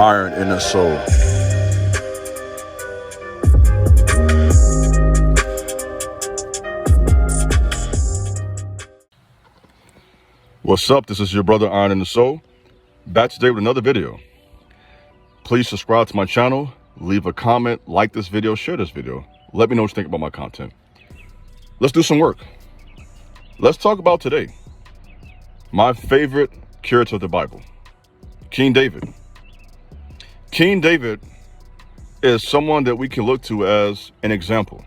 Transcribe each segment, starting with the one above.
iron in the soul. What's up? This is your brother Iron in the Soul, back today with another video. Please subscribe to my channel, leave a comment, like this video, share this video. Let me know what you think about my content. Let's do some work. Let's talk about today my favorite character of the Bible, King David. King David is someone that we can look to as an example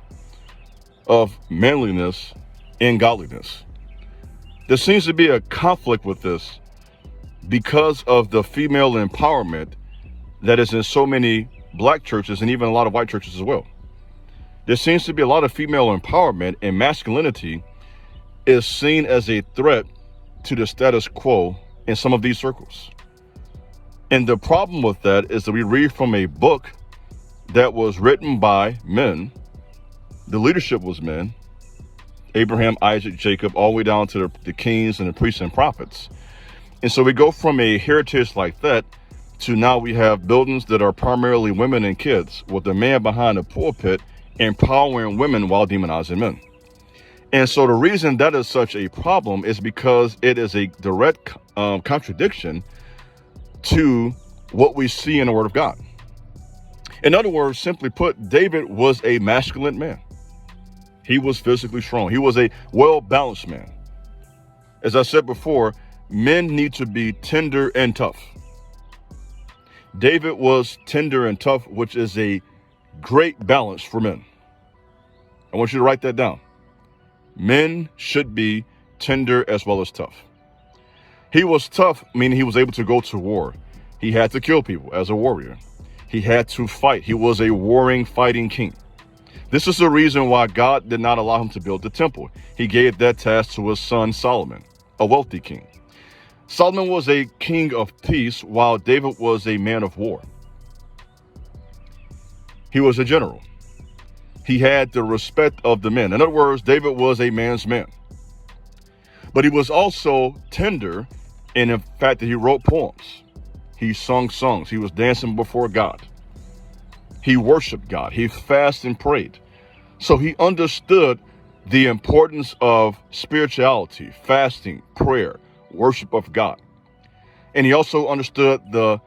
of manliness and godliness. There seems to be a conflict with this because of the female empowerment that is in so many black churches and even a lot of white churches as well. There seems to be a lot of female empowerment, and masculinity is seen as a threat to the status quo in some of these circles. And the problem with that is that we read from a book that was written by men. The leadership was men. Abraham, Isaac, Jacob, all the way down to the kings and the priests and prophets. And so we go from a heritage like that to now we have buildings that are primarily women and kids, with a man behind the pulpit empowering women while demonizing men. And so the reason that is such a problem is because it is a direct contradiction to what we see in the Word of God. In other words, simply put, David was a masculine man. He was physically strong. He was a well-balanced man. As I said before, men need to be tender and tough. David was tender and tough, which is a great balance for men. I want you to write that down. Men should be tender as well as tough. He was tough, meaning he was able to go to war. He had to kill people as a warrior. He had to fight. He was a warring, fighting king. This is the reason why God did not allow him to build the temple. He gave that task to his son Solomon, a wealthy king. Solomon was a king of peace, while David was a man of war. He was a general. He had the respect of the men. In other words, David was a man's man. But he was also tender in the fact that he wrote poems. He sung songs. He was dancing before God. He worshiped God. He fasted and prayed. So he understood the importance of spirituality, fasting, prayer, worship of God. And he also understood the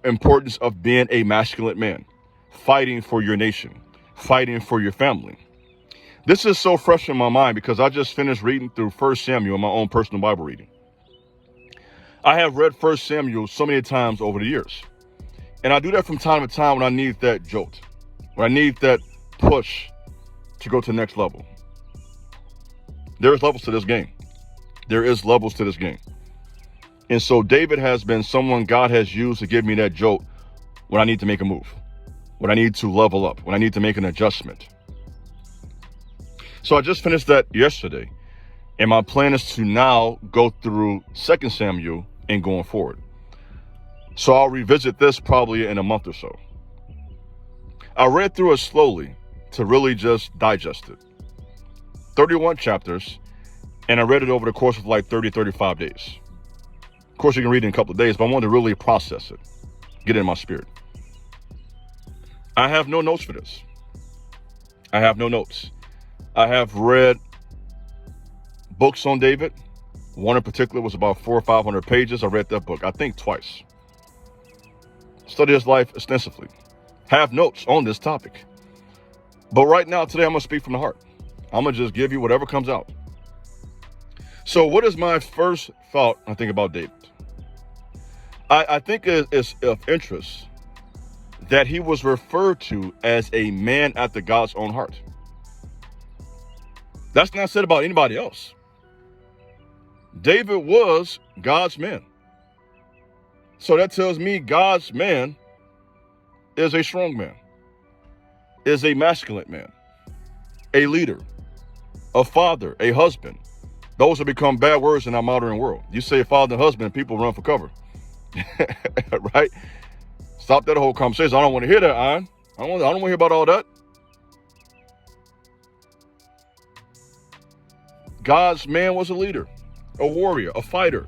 importance of being a masculine man, fighting for your nation, fighting for your family. This is so fresh in my mind because I just finished reading through 1 Samuel in my own personal Bible reading. I have read 1 Samuel so many times over the years. And I do that from time to time when I need that jolt, when I need that push to go to the next level. There's levels to this game. There is levels to this game. And so David has been someone God has used to give me that jolt when I need to make a move, when I need to level up, when I need to make an adjustment. So I just finished that yesterday. And my plan is to now go through 2 Samuel and going forward. So I'll revisit this probably in a month or so. I read through it slowly to really just digest it. 31 chapters, and I read it over the course of like 35 days. Of course, you can read it in a couple of days, but I wanted to really process it, get it in my spirit. I have no notes for this. I have no notes. I have read books on David. One in particular was about 400 or 500 pages. I read that book, I think, twice. Study his life extensively. Have notes on this topic. But right now, today, I'm going to speak from the heart. I'm going to just give you whatever comes out. So what is my first thought I think about David? I think it's of interest that he was referred to as a man after God's own heart. That's not said about anybody else. David was God's man. So that tells me God's man is a strong man, is a masculine man, a leader, a father, a husband. Those have become bad words in our modern world. You say father and husband, people run for cover. Right? Stop that whole conversation. I don't want to hear that, Iron. I don't want to hear about all that. God's man was a leader, a warrior, a fighter,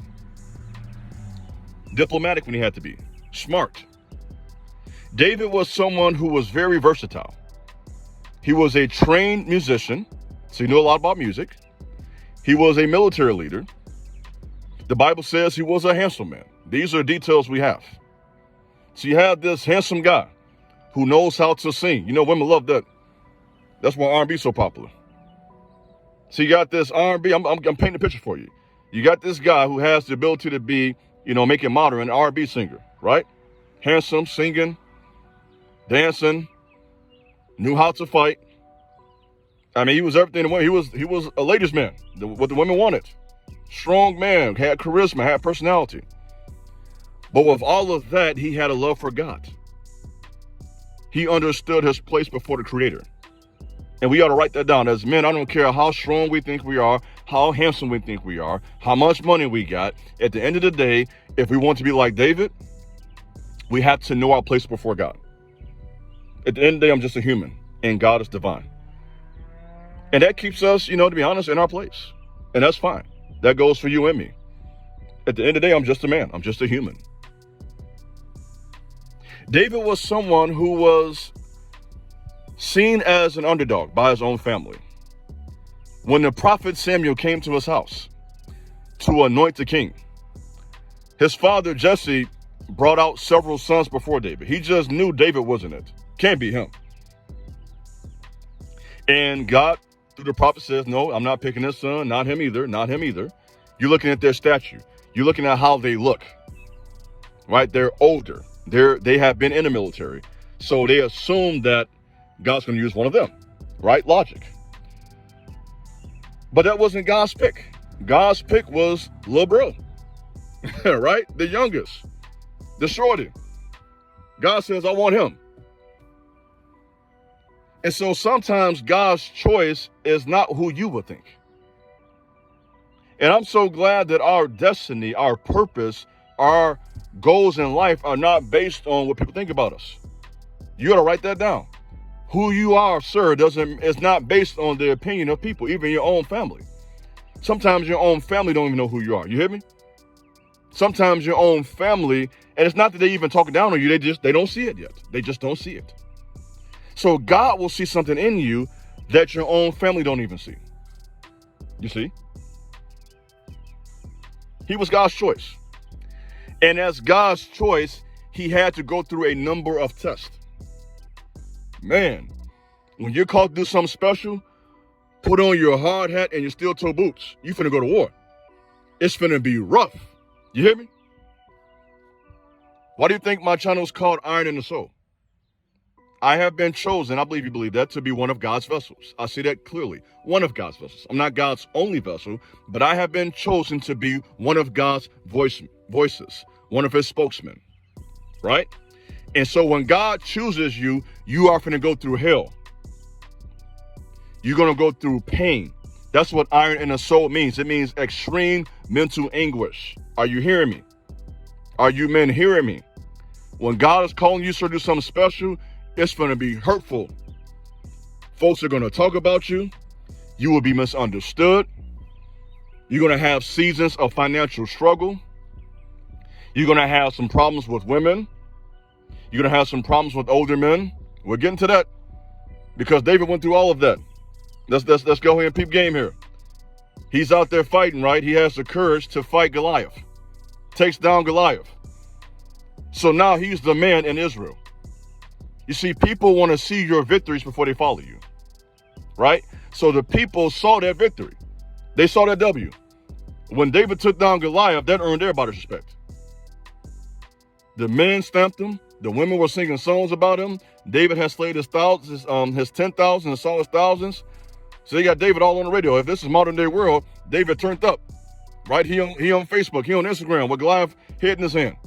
diplomatic when he had to be, smart, David was someone who was very versatile. He was a trained musician, so he knew a lot about music. He was a military leader. The Bible says he was a handsome man. These are details we have. So you have this handsome guy who knows how to sing. You know, women love that. That's why R&B is so popular. So you got this R&B. I'm painting a picture for you. You got this guy who has the ability to be, make it modern, an R&B singer, right? Handsome, singing, dancing, knew how to fight. I mean, he was everything. He was a ladies' man, what the women wanted. Strong man, had charisma, had personality. But with all of that, he had a love for God. He understood his place before the Creator. And we ought to write that down. As men, I don't care how strong we think we are, how handsome we think we are, how much money we got. At the end of the day, if we want to be like David, we have to know our place before God. At the end of the day, I'm just a human, and God is divine. And that keeps us, to be honest, in our place. And that's fine. That goes for you and me. At the end of the day, I'm just a man. I'm just a human. David was someone who was seen as an underdog by his own family. When the prophet Samuel came to his house to anoint the king, his father Jesse brought out several sons before David. He just knew David wasn't it. Can't be him. And God, through the prophet, says, no, I'm not picking this son, not him either, not him either. You're looking at their stature. You're looking at how they look, right? They're older. They have been in the military. So they assume that God's going to use one of them, right? Logic. But that wasn't God's pick. God's pick was Lil Bro, right? The youngest, the shorty. God says, I want him. And so sometimes God's choice is not who you would think. And I'm so glad that our destiny, our purpose, our goals in life are not based on what people think about us. You got to write that down. Who you are, sir, is not based on the opinion of people, even your own family. Sometimes your own family don't even know who you are. You hear me? Sometimes your own family, and it's not that they even talking down on you, they don't see it yet. They just don't see it. So God will see something in you that your own family don't even see. You see? He was God's choice. And as God's choice, he had to go through a number of tests. Man, when you're called to do something special, put on your hard hat and your steel-toe boots. You finna go to war. It's finna be rough. You hear me? Why do you think my channel is called Iron in the Soul? I have been chosen, I believe you believe that, to be one of God's vessels. I see that clearly. One of God's vessels. I'm not God's only vessel, but I have been chosen to be one of God's voices, one of his spokesmen, right? And so when God chooses you, you are going to go through hell. You're going to go through pain. That's what iron in the soul means. It means extreme mental anguish. Are you hearing me? Are you men hearing me? When God is calling you to do something special, it's going to be hurtful. Folks are going to talk about you. You will be misunderstood. You're going to have seasons of financial struggle. You're going to have some problems with women. You're going to have some problems with older men. We're getting to that because David went through all of that. Let's go ahead and peep game here. He's out there fighting, right? He has the courage to fight Goliath. Takes down Goliath. So now he's the man in Israel. You see, people want to see your victories before they follow you, right? So the people saw that victory. They saw that W. When David took down Goliath, that earned everybody's respect. The men stamped him. The women were singing songs about him. David has slayed his 10,000 and saw his thousands. So they got David all on the radio. If this is modern day world, David turned up, right? He on Facebook, he on Instagram with Goliath head in his hand.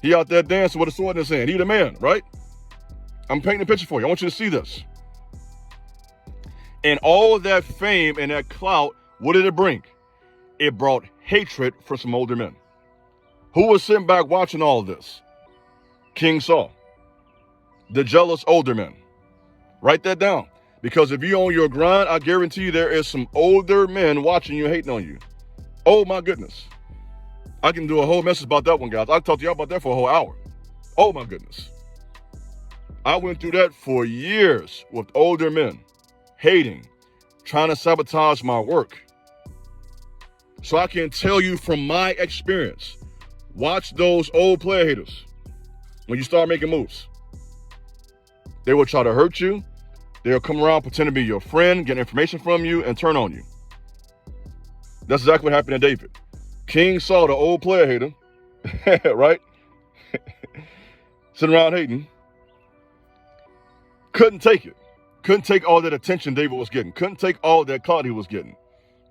He out there dancing with a sword in his hand. He the man, right? I'm painting a picture for you. I want you to see this. And all of that fame and that clout, what did it bring? It brought hatred for some older men. Who was sitting back watching all of this? King Saul. The jealous older men. Write that down. Because if you're on your grind, I guarantee you there is some older men watching you, hating on you. Oh my goodness. I can do a whole message about that one, guys. I'll talk to y'all about that for a whole hour. Oh my goodness. I went through that for years with older men, hating, trying to sabotage my work. So I can tell you from my experience, watch those old player haters when you start making moves. They will try to hurt you. They'll come around, pretend to be your friend, get information from you, and turn on you. That's exactly what happened to David. King Saul, the old player hater, right? Sitting around hating. Couldn't take it. Couldn't take all that attention David was getting. Couldn't take all that clout he was getting.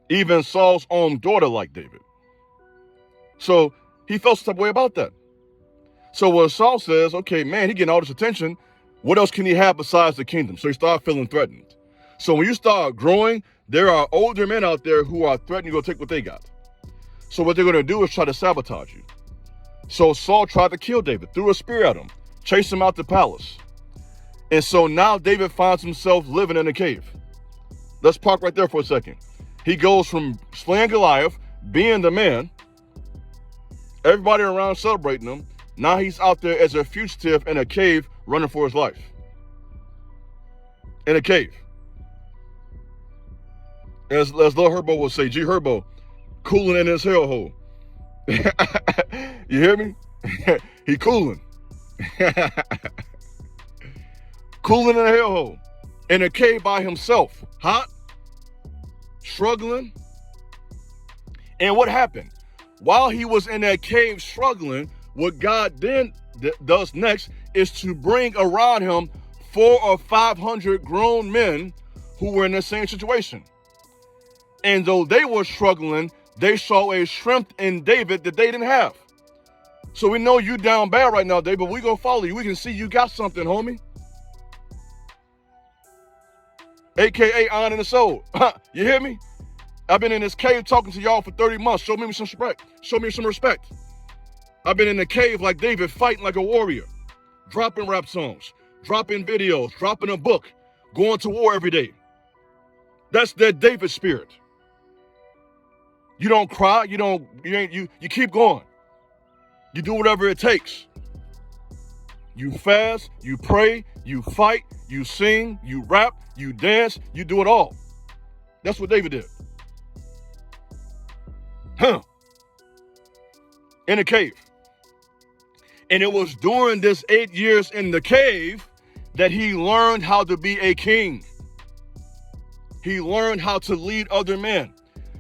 Even Saul's own daughter liked David. So he felt some type of way about that. So when Saul says, okay, man, he getting all this attention, what else can he have besides the kingdom? So he started feeling threatened. So when you start growing, there are older men out there who are threatening to go take what they got. So what they're going to do is try to sabotage you. So Saul tried to kill David, threw a spear at him, chased him out the palace. And so now David finds himself living in a cave. Let's park right there for a second. He goes from slaying Goliath, being the man, everybody around celebrating him. Now he's out there as a fugitive in a cave running for his life. In a cave. As Lil Herbo would say, G Herbo, cooling in his hellhole. You hear me? He cooling. Cooling in a hellhole. In a cave by himself. Hot. Struggling. And what happened? While he was in that cave struggling, what God then does next is to bring around him 400 or 500 grown men who were in the same situation. And though they were struggling, they saw a strength in David that they didn't have. So we know you down bad right now, David, but we gonna follow you. We can see you got something, homie. AKA Iron in the Soul. You hear me? I've been in this cave talking to y'all for 30 months. Show me some respect. Show me some respect. I've been in the cave like David, fighting like a warrior, dropping rap songs, dropping videos, dropping a book, going to war every day. That's that David spirit. You don't cry, you keep going. You do whatever it takes. You fast, you pray, you fight, you sing, you rap, you dance, you do it all. That's what David did. In a cave. And it was during this 8 years in the cave that he learned how to be a king. He learned how to lead other men.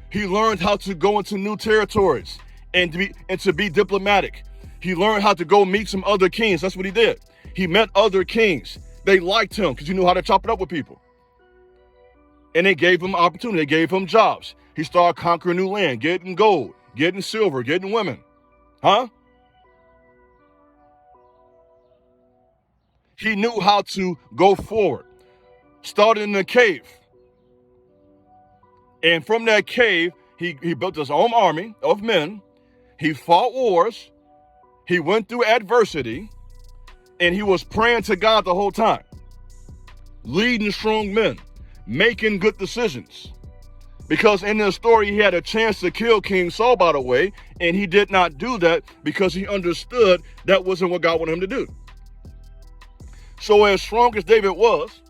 He learned how to go into new territories and to be diplomatic. He learned how to go meet some other kings. That's what he did. He met other kings. They liked him because he knew how to chop it up with people. And they gave him opportunity. They gave him jobs. He started conquering new land, getting gold, getting silver, getting women. Huh? He knew how to go forward. Started in a cave. And from that cave, he built his own army of men. He fought wars. He went through adversity. And he was praying to God the whole time. Leading strong men. Making good decisions. Because in this story, he had a chance to kill King Saul, by the way. And he did not do that because he understood that wasn't what God wanted him to do. So as strong as David was,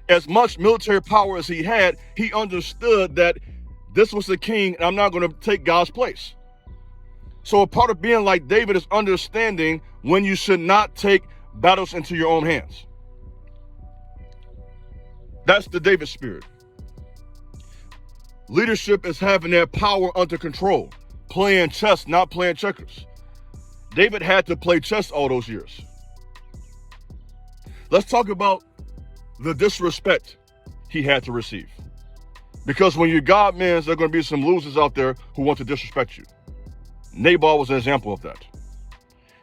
as much military power as he had, he understood that this was the king and I'm not going to take God's place. So a part of being like David is understanding when you should not take battles into your own hands. That's the David spirit. Leadership is having that power under control, playing chess, not playing checkers. David had to play chess all those years. Let's talk about the disrespect he had to receive. Because when you're God man, there are going to be some losers out there who want to disrespect you. Nabal was an example of that.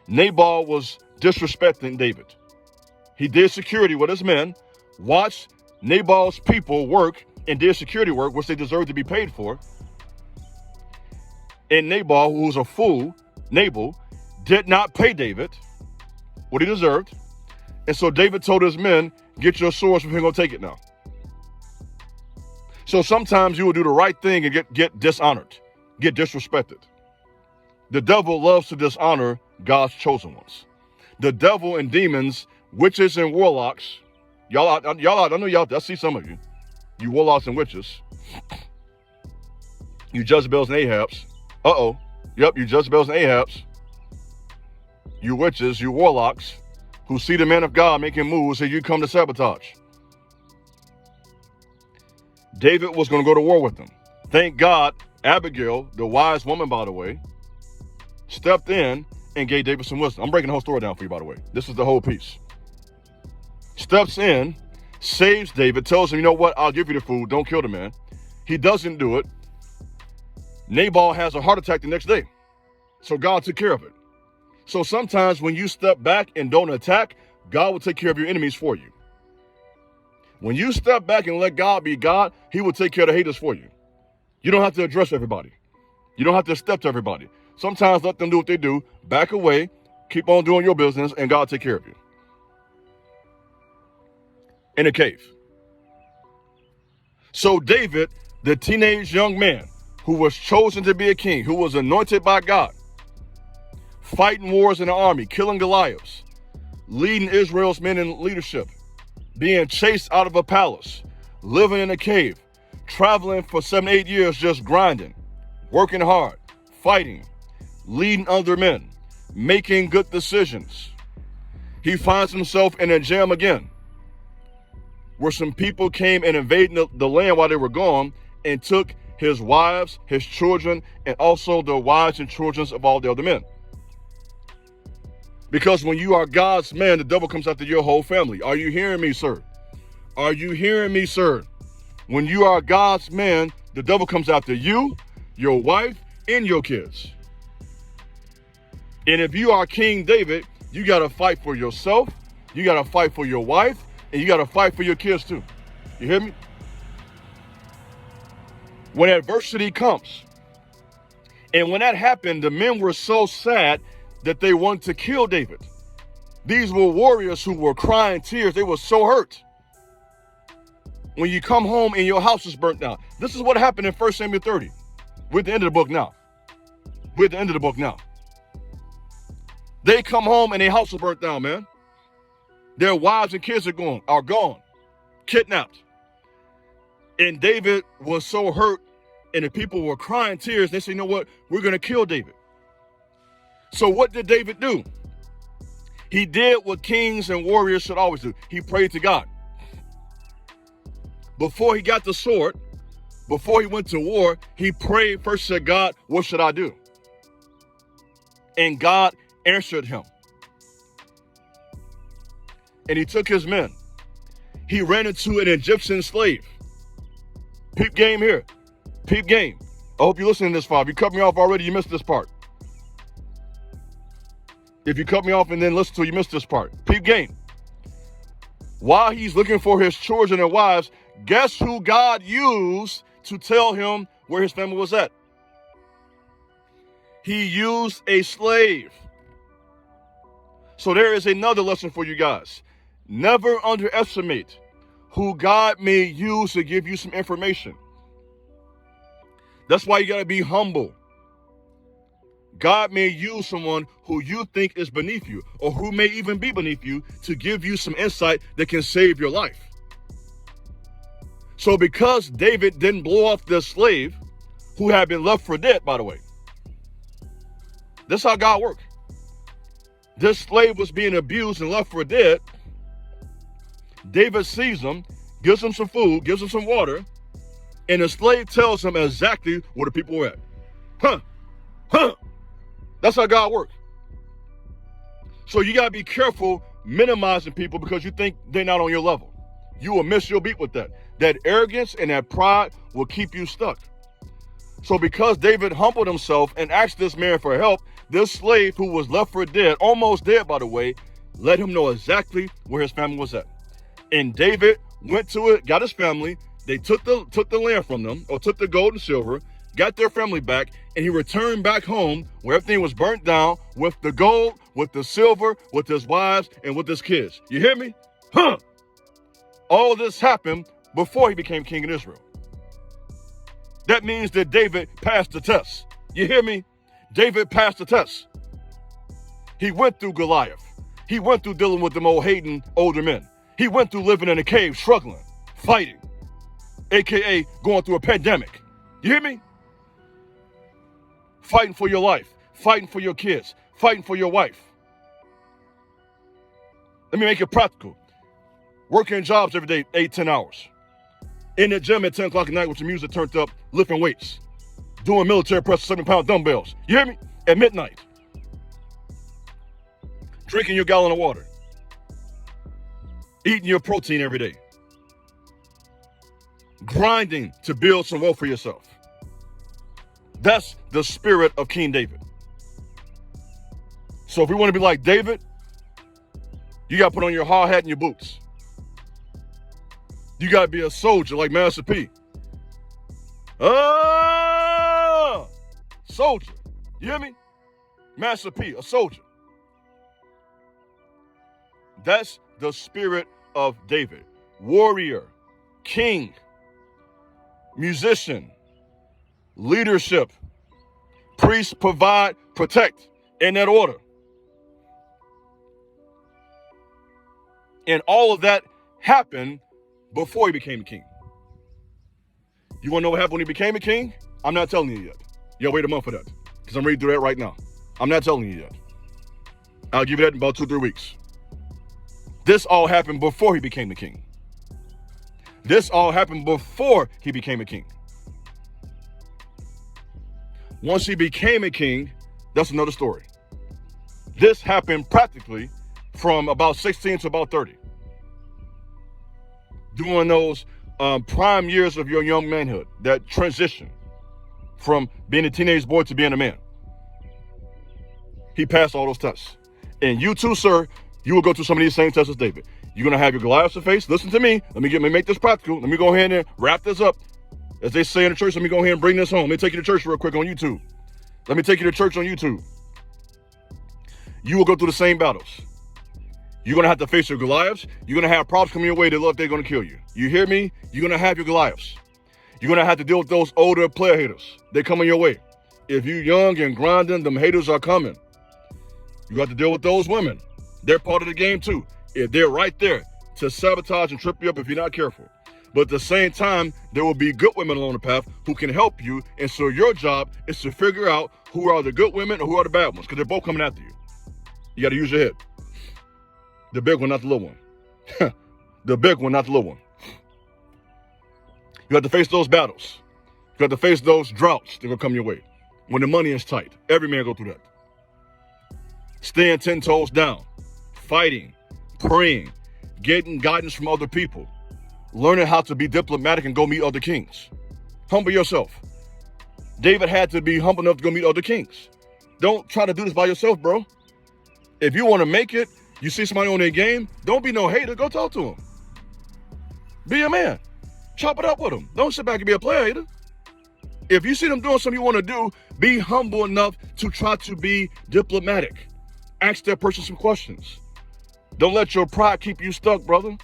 Nabal was disrespecting David. He did security with his men, watched Nabal's people work and did security work, which they deserved to be paid for. And Nabal, who was a fool, Nabal, did not pay David what he deserved. And so David told his men, get your swords, we're going to take it now. So sometimes you will do the right thing and get dishonored, get disrespected. The devil loves to dishonor God's chosen ones. The devil and demons witches and warlocks. I know y'all, I see some of you. You warlocks and witches. You Jezebels and Ahabs. Yep, you Jezebels and Ahabs. You witches, you warlocks, who see the man of God making moves and you come to sabotage. David was going to go to war with them. Thank God, Abigail, the wise woman, by the way, stepped in and gave David some wisdom. I'm breaking the whole story down for you, by the way. This is the whole piece. Steps in, saves David, tells him, you know what, I'll give you the food, don't kill the man. He doesn't do it. Nabal has a heart attack the next day. So God took care of it. So sometimes when you step back and don't attack, God will take care of your enemies for you. When you step back and let God be God, he will take care of the haters for you. You don't have to address everybody. You don't have to step to everybody. Sometimes let them do what they do, back away, keep on doing your business, and God will take care of you. In a cave. So David, the teenage young man who was chosen to be a king, who was anointed by God, fighting wars in the army, killing Goliaths, leading Israel's men in leadership, being chased out of a palace, living in a cave, traveling for 7-8 years, just grinding, working hard, fighting, leading other men, making good decisions. He finds himself in a jam again, where some people came and invaded the land while they were gone and took his wives, his children, and also the wives and children of all the other men. Because when you are God's man, the devil comes after your whole family. Are you hearing me, sir? Are you hearing me, sir? When you are God's man, the devil comes after you, your wife, and your kids. And if you are King David, you got to fight for yourself, you got to fight for your wife, and you got to fight for your kids too. You hear me? When adversity comes, and when that happened, the men were so sad that they wanted to kill David. These were warriors who were crying tears. They were so hurt. When you come home and your house is burnt down. This is what happened in 1 Samuel 30. We're at the end of the book now. We're at the end of the book now. They come home and their house is burnt down, man. Their wives and kids are gone, kidnapped. And David was so hurt, and the people were crying tears. They say, you know what? We're going to kill David. So what did David do? He did what kings and warriors should always do. He prayed to God. Before he got the sword, before he went to war, he prayed first, said, God, what should I do? And God answered him. And he took his men. He ran into an Egyptian slave. Peep game here. Peep game. I hope you're listening to this far. If you cut me off already, you missed this part. If you cut me off and then listen to it, you missed this part. Peep game. While he's looking for his children and wives, guess who God used to tell him where his family was at? He used a slave. So there is another lesson for you guys. Never underestimate who God may use to give you some information. That's why you got to be humble. God may use someone who you think is beneath you, or who may even be beneath you, to give you some insight that can save your life. So because David didn't blow off this slave, who had been left for dead, by the way. That's how God worked. This slave was being abused and left for dead. David sees him, gives him some food, gives him some water, and the slave tells him exactly where the people were at. That's how God works. So you got to be careful minimizing people because you think they're not on your level. You will miss your beat with that. That arrogance and that pride will keep you stuck. So because David humbled himself and asked this man for help, this slave who was left for dead, almost dead by the way, let him know exactly where his family was at. And David went to it, got his family. They took the land from them, or took the gold and silver, got their family back, and he returned back home where everything was burnt down with the gold, with the silver, with his wives, and with his kids. You hear me? All this happened before he became king in Israel. That means that David passed the test. You hear me? David passed the test. He went through Goliath. He went through dealing with them old hating older men. He went through living in a cave, struggling, fighting, AKA going through a pandemic. You hear me? Fighting for your life, fighting for your kids, fighting for your wife. Let me make it practical. Working jobs every day, 8-10 hours. In the gym at 10 o'clock at night with your music turned up, lifting weights. Doing military press with 7-pound dumbbells. You hear me? At midnight. Drinking your gallon of water. Eating your protein every day. Grinding to build some wealth for yourself. That's the spirit of King David. So if we want to be like David, you got to put on your hard hat and your boots. You got to be a soldier like Master P. Soldier. You hear me? Master P, a soldier. That's the spirit of David. Warrior, king, musician, leadership, priest, provide, protect, in that order. And all of that happened before he became a king. You want to know what happened when he became a king? I'm not telling you yet. You gotta wait a month for that, because I'm ready to do that right now. I'm not telling you yet. I'll give you that in about 2-3 weeks. This all happened before he became the king. This all happened before he became a king. Once he became a king, that's another story. This happened practically from about 16 to about 30. During those prime years of your young manhood, that transition from being a teenage boy to being a man. He passed all those tests. And you too, sir, you will go through some of these same tests as David. You're going to have your Goliath to face. Listen to me. Let me make this practical. Let me go ahead and wrap this up. As they say in the church, let me go ahead and bring this home. Let me take you to church real quick on YouTube. Let me take you to church on YouTube. You will go through the same battles. You're going to have to face your Goliaths. You're going to have problems coming your way that look they're going to kill you. You hear me? You're going to have your Goliaths. You're going to have to deal with those older player haters. They're coming your way. If you're young and grinding, them haters are coming. You got to deal with those women. They're part of the game too. If they're right there to sabotage and trip you up if you're not careful. But at the same time, there will be good women along the path who can help you. And so your job is to figure out who are the good women and who are the bad ones, because they're both coming after you. You got to use your head. The big one, not the little one. The big one, not the little one. You have to face those battles. You have to face those droughts that will come your way. When the money is tight, every man go through that. Staying 10 toes down, fighting, praying, getting guidance from other people, learning how to be diplomatic and go meet other kings. Humble yourself. David had to be humble enough to go meet other kings. Don't try to do this by yourself, bro. If you want to make it, you see somebody on their game, don't be no hater. Go talk to them. Be a man. Chop it up with them. Don't sit back and be a player hater. If you see them doing something you want to do, be humble enough to try to be diplomatic. Ask that person some questions. Don't let your pride keep you stuck, brother.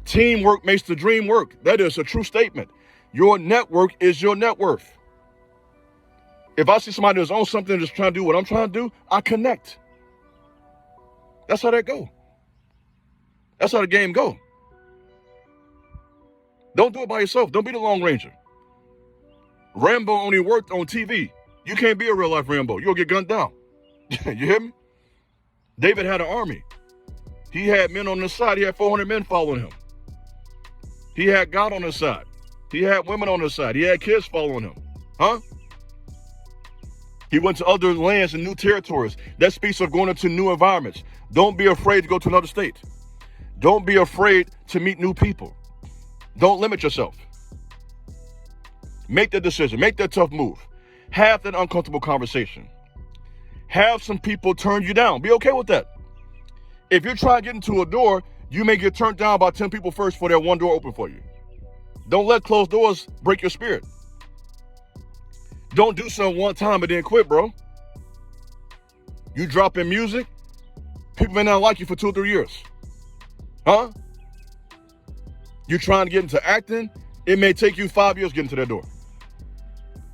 Teamwork makes the dream work. That is a true statement. Your network is your net worth. If I see somebody that's on something that's trying to do what I'm trying to do, I connect. That's how that go. That's how the game go. Don't do it by yourself. Don't be the Lone Ranger. Rambo only worked on TV. You can't be a real life Rambo. You'll get gunned down. You hear me? David had an army. He had men on his side. He had 400 men following him. He had God on his side. He had women on his side. He had kids following him. Huh? He went to other lands and new territories. That speaks of going into new environments. Don't be afraid to go to another state. Don't be afraid to meet new people. Don't limit yourself. Make that decision. Make that tough move. Have that uncomfortable conversation. Have some people turn you down. Be okay with that. If you're trying to get into a door, you may get turned down by 10 people first for that one door open for you. Don't let closed doors break your spirit. Don't do something one time and then quit, bro. You drop in music, people may not like you for 2 or 3 years. Huh? You're trying to get into acting, it may take you 5 years to get into that door.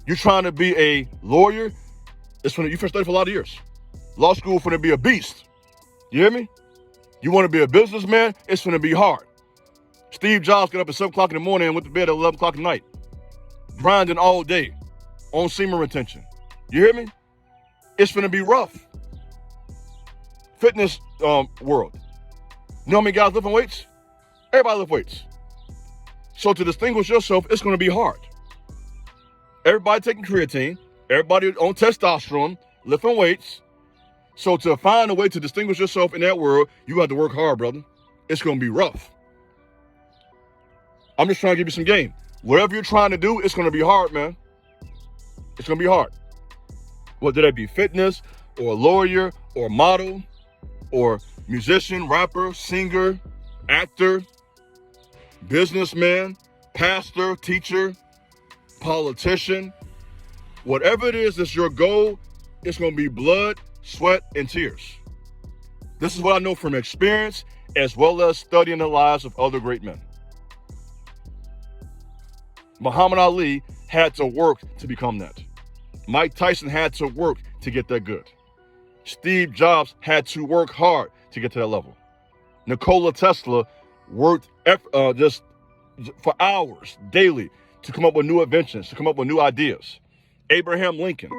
You're trying to be a lawyer, you first study for a lot of years. Law school for to be a beast. You hear me? You want to be a businessman? It's going to be hard. Steve Jobs got up at 7 o'clock in the morning and went to bed at 11 o'clock at night, grinding all day on semen retention. You hear me? It's going to be rough. Fitness world. You know how many guys lifting weights? Everybody lift weights. So to distinguish yourself, it's going to be hard. Everybody taking creatine, everybody on testosterone, lifting weights. So to find a way to distinguish yourself in that world, you have to work hard, brother. It's going to be rough. I'm just trying to give you some game. Whatever you're trying to do, it's going to be hard, man. It's going to be hard. Whether that be fitness or lawyer or model or musician, rapper, singer, actor, businessman, pastor, teacher, politician, whatever it is that's your goal, it's going to be blood, sweat, and tears. This is what I know from experience as well as studying the lives of other great men. Muhammad Ali had to work to become that. Mike Tyson had to work to get that good. Steve Jobs had to work hard to get to that level. Nikola Tesla worked just for hours daily to come up with new inventions, to come up with new ideas. Abraham Lincoln,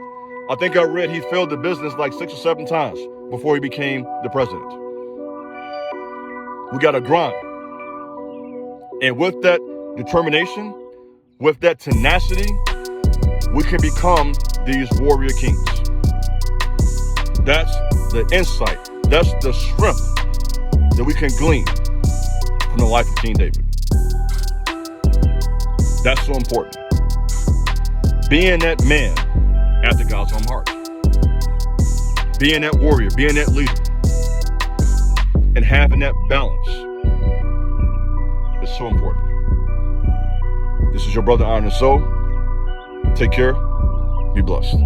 I think I read he failed the business like 6 or 7 times before he became the president. We got to grind. And with that determination, with that tenacity, we can become these warrior kings. That's the insight. That's the strength that we can glean from the life of King David. That's so important. Being that man after God's own heart. Being that warrior, being that leader, and having that balance is so important. This is your brother Iron and Soul. Take care. Be blessed.